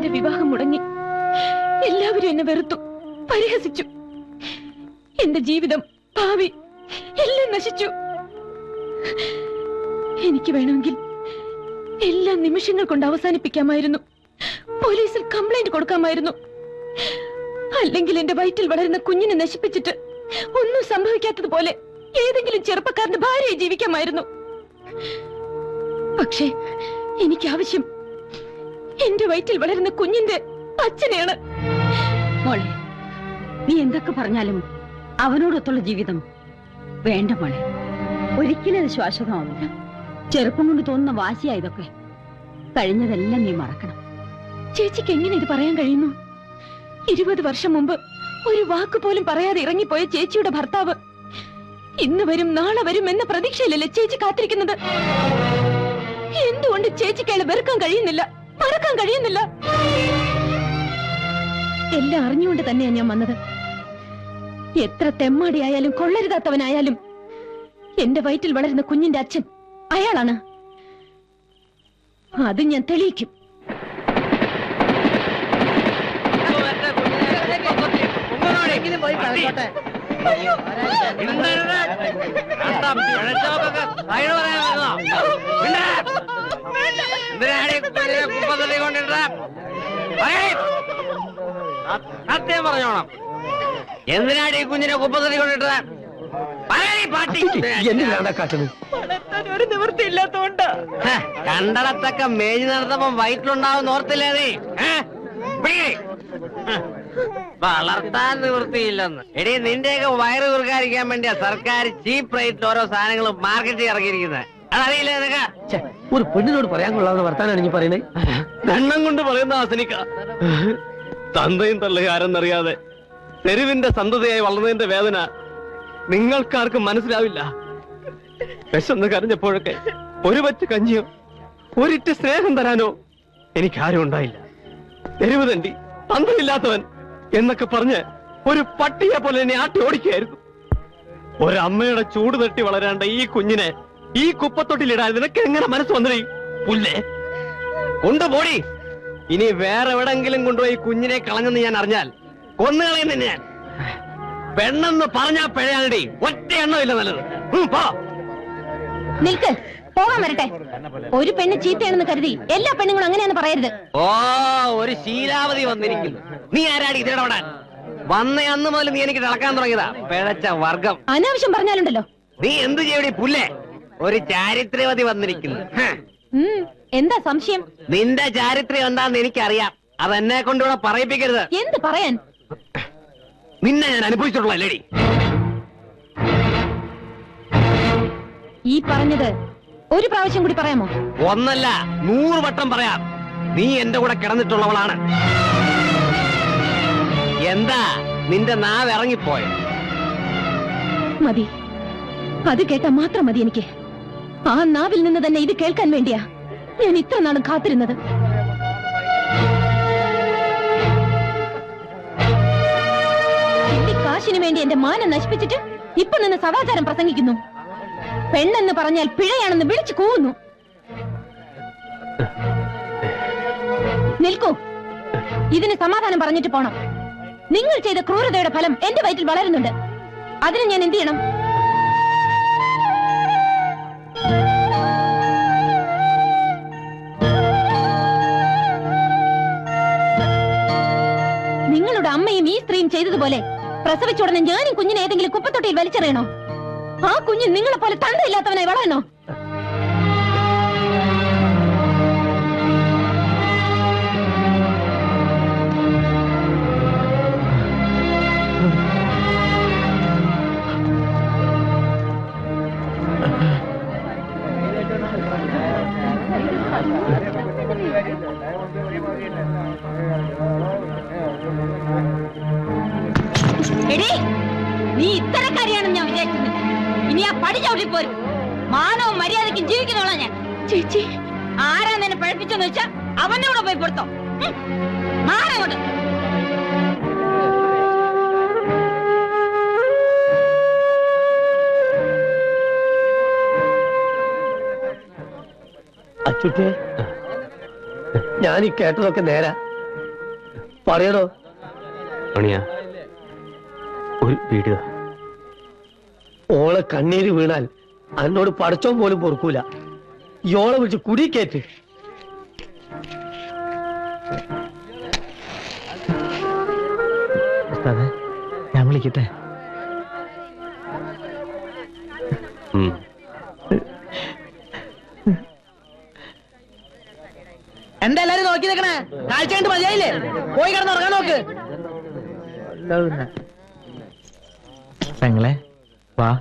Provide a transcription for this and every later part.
എന്റെ വിവാഹം മുടങ്ങി. എല്ലാവരും എന്നെ വെറുത്തു, പരിഹസിച്ചു. എന്റെ ജീവിതം, ഭാവി എല്ലാം നശിച്ചു. എനിക്ക് വേണമെങ്കിൽ എല്ലാ നിമിഷങ്ങൾ കൊണ്ട് അവസാനിപ്പിക്കാമായിരുന്നു. പോലീസിൽ കംപ്ലൈന്റ് കൊടുക്കാമായിരുന്നു. അല്ലെങ്കിൽ എന്റെ വയറ്റിൽ വളരുന്ന കുഞ്ഞിനെ നശിപ്പിച്ചിട്ട് ഒന്നും സംഭവിക്കാത്തതുപോലെ ഏതെങ്കിലും ചെറുപ്പക്കാരന്റെ ഭാര്യയെ ജീവിക്കാമായിരുന്നു. പക്ഷേ എനിക്ക് ആവശ്യം എന്റെ വയറ്റിൽ വളരുന്ന കുഞ്ഞിന്റെ അച്ഛനെയാണ്. മോളെ, നീ എന്തൊക്കെ പറഞ്ഞാലും അവനോടൊത്തുള്ള ജീവിതം വേണ്ട മോളെ. ഒരിക്കലും അത് ശാശ്വതമാവില്ല. ചെറുപ്പം കൊണ്ട് തോന്നുന്ന വാശിയാ ഇതൊക്കെ. കഴിഞ്ഞതെല്ലാം നീ മറക്കണം. ചേച്ചിക്ക് എങ്ങനെ ഇത് പറയാൻ കഴിയുന്നു? 20 വർഷം മുമ്പ് ഒരു വാക്ക് പോലും പറയാതെ ഇറങ്ങിപ്പോയ ചേച്ചിയുടെ ഭർത്താവ് ഇന്ന് വരും നാളെ വരും എന്ന പ്രതീക്ഷയിലല്ലേ ചേച്ചി കാത്തിരിക്കുന്നത്? എന്തുകൊണ്ട് ചേച്ചിക്ക് അയാളെ വെറുക്കാൻ കഴിയുന്നില്ല, മറക്കാൻ കഴിയുന്നില്ല? എല്ലാം അറിഞ്ഞുകൊണ്ട് തന്നെയാണ് ഞാൻ വന്നത്. എത്ര തെമ്മാടിയായാലും കൊള്ളരുതാത്തവനായാലും എന്റെ വയറ്റിൽ വളരുന്ന കുഞ്ഞിന്റെ അച്ഛൻ അയാളാണ്. അത് ഞാൻ തെളിയിക്കും. സത്യം പറഞ്ഞോണം, എന്തിനാണ് ഈ കുഞ്ഞിനെ കുപ്പത്തടി കൊണ്ടിട്ട്? ഒരു നിവൃത്തിയില്ലാത്തോണ്ടാ. കണ്ടടത്തൊക്കെ മേഞ്ഞു നടത്തപ്പോ വയറ്റിലുണ്ടാവും ഓർത്തില്ലേ നീ? വളർത്താൻ നിവൃത്തിയില്ലെന്ന്. എടീ, നിന്റെയൊക്കെ വയറ് കുറുക്കാതിരിക്കാൻ വേണ്ടിയാ സർക്കാർ ചീപ്പ് റേറ്റിൽ ഓരോ സാധനങ്ങളും മാർക്കറ്റിൽ ഇറങ്ങിയിരിക്കുന്നത്. അതറിയില്ലേ നിനക്ക്? ഒരു പെണ്ണിനോട് പറയാൻ കൊള്ളാവുന്ന വർത്താനാണ് നീ പറയുന്നത്. ദണ്ണം കൊണ്ട് പറയുന്ന ആസനിക്ക. തന്തയും തള്ളയും ആരെന്നറിയാതെ തെരുവിന്റെ സന്തതിയായി വളർന്നതിന്റെ വേദന നിങ്ങൾക്കാർക്കും മനസ്സിലാവില്ല. വിശന്ന് കരഞ്ഞപ്പോഴൊക്കെ ഒരു പറ്റ് കഞ്ഞിയോ ഒരിറ്റ് സ്നേഹം തരാനോ എനിക്കാരും ഉണ്ടായില്ല. തെരുവ് തണ്ടി, തന്തയില്ലാത്തവൻ എന്നൊക്കെ പറഞ്ഞ് ഒരു പട്ടിയെ പോലെ എന്നെ ആട്ടി ഓടിക്കുകയായിരുന്നു. ഒരമ്മയുടെ ചൂട് തട്ടി വളരാണ്ട ഈ കുഞ്ഞിനെ ഈ കുപ്പത്തൊട്ടിലിടാൻ നിനക്ക് എങ്ങനെ മനസ്സ് വന്നേ? പുല്ലേ കൊണ്ടുപോടി. ഇനി വേറെ എവിടെങ്കിലും കൊണ്ടുപോയി കുഞ്ഞിനെ കളഞ്ഞെന്ന് ഞാൻ അറിഞ്ഞാൽ കൊന്നുകളയുന്ന ഞാൻ. പെണ്ണെന്ന് പറഞ്ഞാ പിഴയാണടി, ഒറ്റ എണ്ണമില്ല നല്ലത്. നിൽക്ക്, പോകാൻ വരട്ടെ. ഒരു പെണ്ണ് ചീത്തയാണെന്ന് കരുതി എല്ലാ പെണ്ണുങ്ങളും അങ്ങനെയാന്ന് പറയരുത്. ഓ, ഒരു ശീലാവതി വന്നിരിക്കുന്നു. നീ ആരാടി ഇതിടപെടാൻ? വന്ന അന്ന് മുതൽ നീ എനിക്ക് തിളക്കാൻ തുടങ്ങിയതാ പിഴച്ച വർഗം. അനാവശ്യം പറഞ്ഞാലുണ്ടല്ലോ. നീ എന്ത് ചെയ്യടി പുല്ലേ? ഒരു ചാരിത്രവതി വന്നിരിക്കുന്നു. എന്താ സംശയം? നിന്റെ ചാരിത്രം എന്താന്ന് എനിക്കറിയാം. അതെന്നെ കൊണ്ടിവിടെ പറയിപ്പിക്കരുത്. എന്ത് പറയാൻ? നിന്നെ ഞാൻ അനുഭവിച്ചിട്ടുള്ള ലേഡി. ഈ പറഞ്ഞത് ഒരു പ്രാവശ്യം കൂടി പറയാമോ? ഒന്നല്ല 100 വട്ടം പറയാം. നീ എന്റെ കൂടെ കിടന്നിട്ടുള്ളവളാണ്. എന്താ നിന്റെ നാവ് ഇറങ്ങിപ്പോയോ? മതി, അത് കേട്ടാ മാത്രം മതി എനിക്ക്. ആ നാവിൽ നിന്ന് തന്നെ ഇത് കേൾക്കാൻ വേണ്ടിയാ ഞാൻ ഇത്ര നാളും കാത്തിരുന്നത്. കാശിനു വേണ്ടി എന്റെ മാനം നശിപ്പിച്ചിട്ട് ഇപ്പൊ നിന്ന് സദാചാരം പ്രസംഗിക്കുന്നു. പെണ്ണെന്ന് പറഞ്ഞാൽ പിഴയാണെന്ന് വിളിച്ചു കൂവുന്നു. നിൽക്കൂ, ഇതിന് സമാധാനം പറഞ്ഞിട്ട് പോണം. നിങ്ങൾ ചെയ്ത ക്രൂരതയുടെ ഫലം എന്റെ വയറ്റിൽ വളരുന്നുണ്ട്. അതിന് ഞാൻ എന്ത് ചെയ്യണം? നിങ്ങളുടെ അമ്മയും ഈ സ്ത്രീയും ചെയ്തതുപോലെ പ്രസവിച്ചുടനെ ഞാനും കുഞ്ഞിനെ ഏതെങ്കിലും കുപ്പത്തൊട്ടിയിൽ വലിച്ചെറിയണോ? ആ കുഞ്ഞ് നിങ്ങളെ പോലെ തന്തയില്ലാത്തവനായി വളരണോ? നീ ഇത്തരക്കാരിയാണെന്ന് ഞാൻ വിചാരിക്കുന്നില്ല. ഇനി ആ പടി ചവിട്ടി പോരും. മാനവും മര്യാദയ്ക്കും ജീവിക്കുന്നോളാം ഞാൻ. ചേച്ചി, ആരാ നിന്നെ പഴപ്പിച്ചെന്ന് വെച്ചാ അവന്റെ കൂടെ പോയി കൊടുത്തോ. മാറങ്ങോട്ട്. അച്ചുട്ടേ, ഞാൻ ഈ കേട്ടതൊക്കെ നേരാ. പറയണോ? മണിയാ, ഒരു വീഡിയോ. ഓളെ കണ്ണീര് വീണാൽ എന്നോട് പഠിച്ചോൻ പോലും പൊറുക്കൂല. ഇയോളെ വിളിച്ച് കുടിക്കേറ്റ്. ഞാൻ വിളിക്കട്ടെ? എന്താ എല്ലാരും നോക്കി നിൽക്കണേ? കാഴ്ച കണ്ട് മതിയായില്ലേ? പോയി കിടന്ന് ഉറങ്ങാൻ നോക്ക്. പെങ്ങളെ വാ.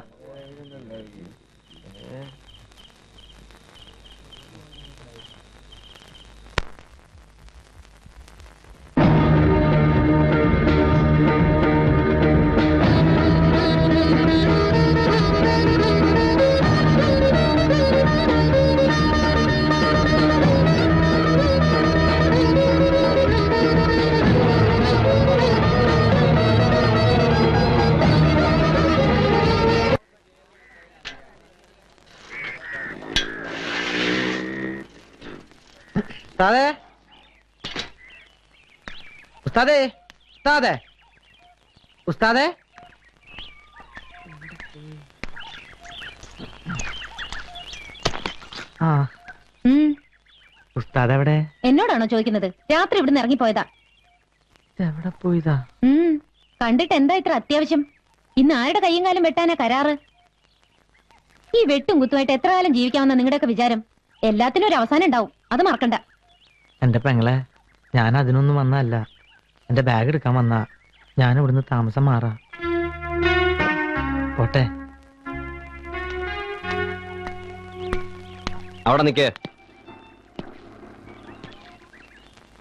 ഉസ്താദേ, ഉസ്താദേ, ഉസ്താദേ, ഉസ്താദേ. ആ ഉസ്താദ് എവിടെ? എന്നോടാണോ ചോദിക്കുന്നത്? രാത്രി ഇവിടുന്ന് ഇറങ്ങിപ്പോയതാ. എവിടെ പോയതാ? കണ്ടിട്ട് എന്താ ഇത്ര അത്യാവശ്യം? ഇന്ന് ആരുടെ കയ്യും കാലം വെട്ടാനാ കരാറ്? ഈ വെട്ടും കുത്തുമായിട്ട് എത്ര കാലം ജീവിക്കാമെന്ന നിങ്ങളുടെയൊക്കെ വിചാരം? എല്ലാത്തിനും ഒരു അവസാനം ഉണ്ടാവും, അത് മറക്കണ്ട. എന്റെ പെങ്ങളെ, ഞാൻ അതിനൊന്നും വന്നല്ല. എന്റെ ബാഗ് എടുക്കാൻ വന്നാ. ഞാൻ ഇവിടുന്ന് താമസം മാറാ. പോട്ടെ. അവിടെ നിക്ക്.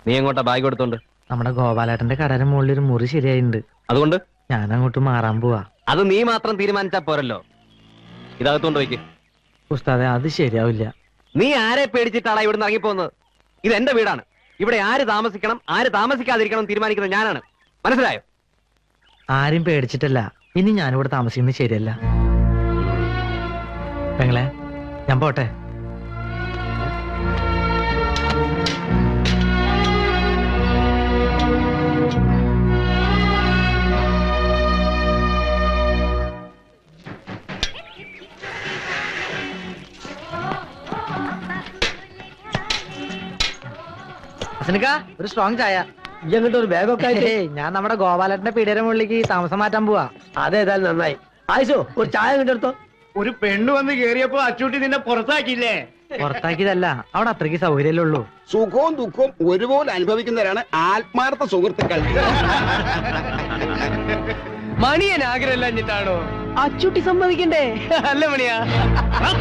നീ എങ്ങോട്ടാ ബാഗ് എടുത്തോണ്ട്? നമ്മുടെ ഗോപാലേട്ടന്റെ കടയുടെ മുകളിൽ ഒരു മുറി ശരിയായിട്ടുണ്ട്. അതുകൊണ്ട് ഞാൻ അങ്ങോട്ട് മാറാൻ പോവാ. അത് നീ മാത്രം തീരുമാനിച്ചാ പോരല്ലോ. ഇതകത്തോണ്ട് വയ്ക്ക്. ഉസ്താദെ, അത് ശരിയാവില്ല. നീ ആരെ പേടിച്ചിട്ടാണ് ഇവിടുന്ന് ഇറങ്ങിപ്പോകുന്നത്? ഇത് എന്റെ വീടാണ്. ഇവിടെ ആര് താമസിക്കണം, ആര് താമസിക്കാതിരിക്കണം തീരുമാനിക്കുന്നത് ഞാനാണ്. മനസ്സിലായോ? ആരും പേടിച്ചിട്ടല്ല. ഇനി ഞാനിവിടെ താമസിക്കുന്നത് ശരിയല്ല. പെങ്ങളെ, ഞാൻ പോട്ടെ. ഒരു സ്ട്രോങ് ചായ. ഈ അങ്ങോട്ട് ഒരു ബാഗൊക്കെ ആയിട്ട്. ഞാൻ നമ്മുടെ ഗോപാലേട്ടന്റെ പീടിയുടെ മുകളിലേക്ക് താമസം മാറ്റാൻ പോവാ. അതേതായാലും നന്നായി. ആയിഷോ, ഒരു ചായ കണ്ടെടുത്തോ. ഒരു പെണ്ണ് വന്ന് കേറിയപ്പോ അച്ചൂട്ടി നിന്നെ പുറത്താക്കിയില്ലേ? പുറത്താക്കിയതല്ല, അവിടെ അത്രയ്ക്ക് സൗകര്യമല്ലേ ഉള്ളൂ. സുഖവും ദുഃഖവും ഒരുപോലെ അനുഭവിക്കുന്നവരാണ് ആത്മാർത്ഥ സുഹൃത്തുക്കൾ. മണിയൻ ആഗ്രഹമില്ലാഞ്ഞിട്ടാണോ അച്ചൂട്ടി സമ്മതിക്കണ്ടേ? അല്ല മണിയാ,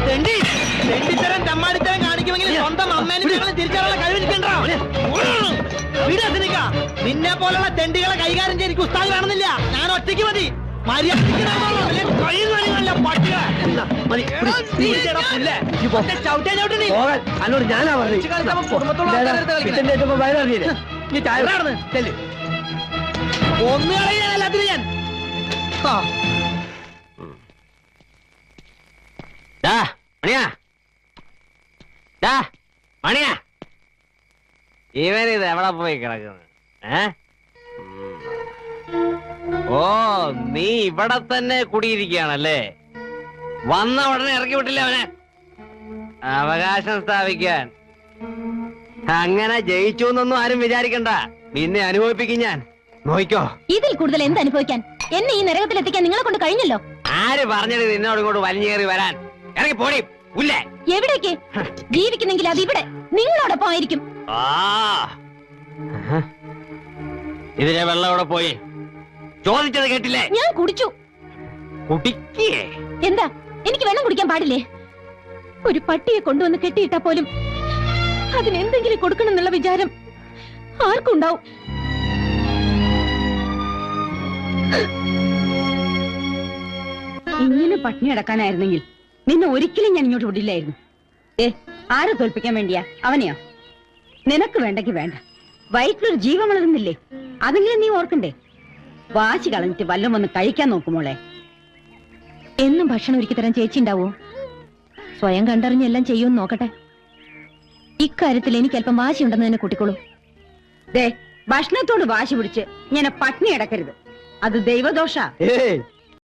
തെണ്ടിത്തരം ചമ്മാടിത്തരം കാണിക്കുമെങ്കിൽ സ്വന്തം അമ്മേനെ തിരിച്ചറിയാനുള്ള കഴിവിരിക്കണ്ടോ? നിന്നെ പോലുള്ള തെണ്ടികളെ കൈകാര്യം ചെയ്ത് ഉസ്താദ് വേണമെന്നില്ല. ഞാൻ ഒറ്റയ്ക്ക് മതി. എന്നോട് ഞാനാ പറഞ്ഞു. ഒന്ന് കളയാൻ എല്ലാത്തിനും ഞാൻ. മണിയാ, മണിയാ, ഇവനിത് എവിടെ പോയി കിടക്കുന്നത്? ഓ, നീ ഇവിടെ തന്നെ കുടിയിരിക്കുകയാണല്ലേ? വന്ന ഉടനെ ഇറക്കി വിട്ടില്ല അവനെ. അവകാശം സ്ഥാപിക്കാൻ. അങ്ങനെ ജയിച്ചു എന്നൊന്നും ആരും വിചാരിക്കണ്ട. നിന്നെ അനുഭവിപ്പിക്കും ഞാൻ. നോയിക്കോ. ഇതിൽ കൂടുതൽ എന്ത് അനുഭവിക്കാൻ? എന്നെ ഈ നരകത്തിലെത്തിക്കാൻ നിങ്ങളെ കൊണ്ട് കഴിഞ്ഞല്ലോ. ആര് പറഞ്ഞത് നിന്നോട് ഇങ്ങോട്ട് വലിഞ്ഞേറി വരാൻ? ഇറങ്ങി പോടി ഉല്ലേ. എവിടേക്ക്? ജീവിക്കുന്നെങ്കിൽ അത് ഇവിടെ നിങ്ങളോടൊപ്പം ആയിരിക്കും. ഇതിലെ വെള്ളം ഇവിടെ പോയി. ചോദിച്ചത് കേട്ടില്ലേ? ഞാൻ കുടിച്ചു. കുടിക്കേ? എന്താ, എനിക്ക് വെള്ളം കുടിക്കാൻ പാടില്ലേ? ഒരു പട്ടിയെ കൊണ്ടുവന്ന് കെട്ടിയിട്ടാ പോലും അതിനെന്തെങ്കിലും കൊടുക്കണം എന്നുള്ള വിചാരം ആർക്കുണ്ടാവും? ഇങ്ങനെ പട്ടിണി അടക്കാനായിരുന്നെങ്കിൽ നിന്നെ ഒരിക്കലും ഞാൻ ഇങ്ങോട്ട് വിടില്ലായിരുന്നു. ആരെ തോൽപ്പിക്കാൻ വേണ്ടിയാ? അവനെയോ? നിനക്ക് വേണ്ടെങ്കിൽ വേണ്ട. വയറ്റിലൊരു ജീവൻ വളരുന്നില്ലേ? അതെങ്കിലും നീ ഓർക്കണ്ടേ? വാശി കളഞ്ഞിട്ട് വല്ലതും വന്ന് കഴിക്കാൻ നോക്കുമോളെ. എന്നും ഭക്ഷണം ഒരുക്കി തരാൻ ചേച്ചി ഉണ്ടാവോ? സ്വയം കണ്ടറിഞ്ഞെല്ലാം ചെയ്യുമെന്ന് നോക്കട്ടെ. ഇക്കാര്യത്തിൽ എനിക്ക് അല്പം വാശിയുണ്ടെന്ന് തന്നെ കൂട്ടിക്കോളൂ. ദേ, ഭക്ഷണത്തോട് വാശി പിടിച്ച് ഇങ്ങനെ പട്ടിണി കിടക്കരുത്. അത് ദൈവദോഷ. ഏയ്